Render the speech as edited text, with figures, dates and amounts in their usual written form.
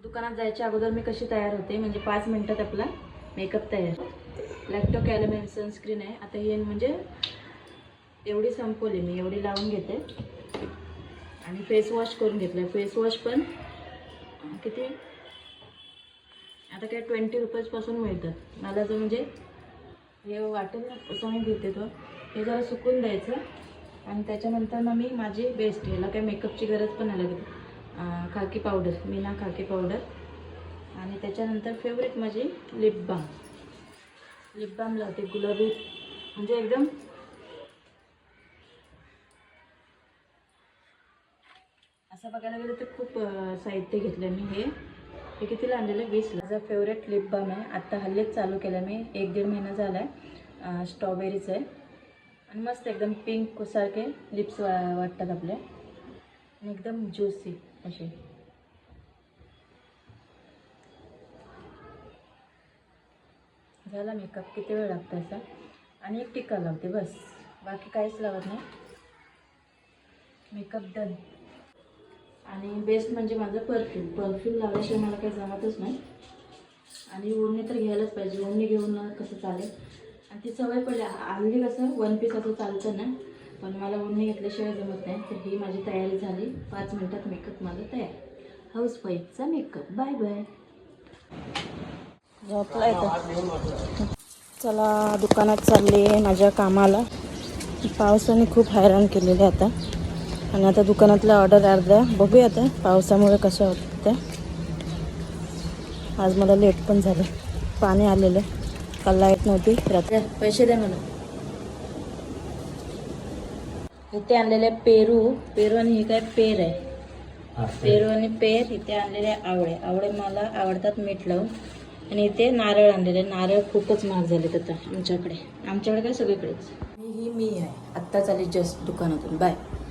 दुकानात जायच्या अगोदर मी कशी तयार होते म्हणजे 5 मिनिटात आपला मेकअप तयार. लॅक्टो कॅलमेन सनस्क्रीन आहे. आता हे म्हणजे एवढी संपवली मी, एवढी लावून घेते आणि फेस वॉश करून घेतलं. फेस वॉश पण किती आता काय 20 रुपयापासून मिळतात. मला जो म्हणजे हे वाटेल ना तसं मी घेते. तो हे जरा सुकून द्यायचं आणि त्याच्यानंतर मग मी माझी बेस्ट, याला काय मेकअपची गरज पण नाही लागत. खाकी पावडर, मीना खाकी पावडर आणि त्याच्यानंतर फेवरेट माझी लिप बाम. लिप बाम लावते गुलाबी, म्हणजे एकदम असं बघायला गेलं तर खूप साहित्य घेतलं मी. हे कितीला आणलेलं 20ला. माझा फेवरेट लिप बाम आहे. आत्ता हल्लीच चालू केलं मी, 1-1.5 महिना झाला आहे. स्ट्रॉबेरीचं आहे आणि मस्त एकदम पिंक सारखे लिप्स वाटतात आपल्या आणि एकदम ज्युसी असे. झाला मेकअप. किती वेळ लागतो असा. आणि एक टिक्का लावते बस, बाकी काहीच लावत नाही. Makeup done. आणि बेस्ट म्हणजे माझं परफ्यूम लावल्याशिवाय मला काही जमतच नाही. आणि ओढणी तर घ्यायलाच पाहिजे, ओढणी घेऊन कसं चालेल. आणि ती सवय पडली. हल्ली कसं 1 पीस असं चालतं ना, पण मला ओढणी घेतल्याशिवाय जमत नाही. तर ही माझी तयारी झाली. 5 मिनिटात मेकअप माझा तयार. हाऊसवाईफचा मेकअप. Bye bye. झोपला येतं. चला दुकानात चालली आहे माझ्या कामाला. पावसाने खूप हैराण केलेले आता. आणि आता दुकानातल्या ऑर्डर अर्ध्या बघूया आता पावसामुळे कशा होतात त्या. आज मला लेट पण झालं, पाणी आलेलं. काल लाईट नव्हती. रात्री पैसे द्या मला. इथे आणलेले पेरू आणि हे काय पेर आहे. पेरू आणि पेर. इथे आणलेले आवळे मला आवडतात मीठ लावून. आणि इथे नारळ आणलेले. नारळ खूपच महाग झालेत आता आमच्याकडे काय सगळीकडेच. ही मी आहे. आत्ताच आली जस्ट दुकानातून. बाय.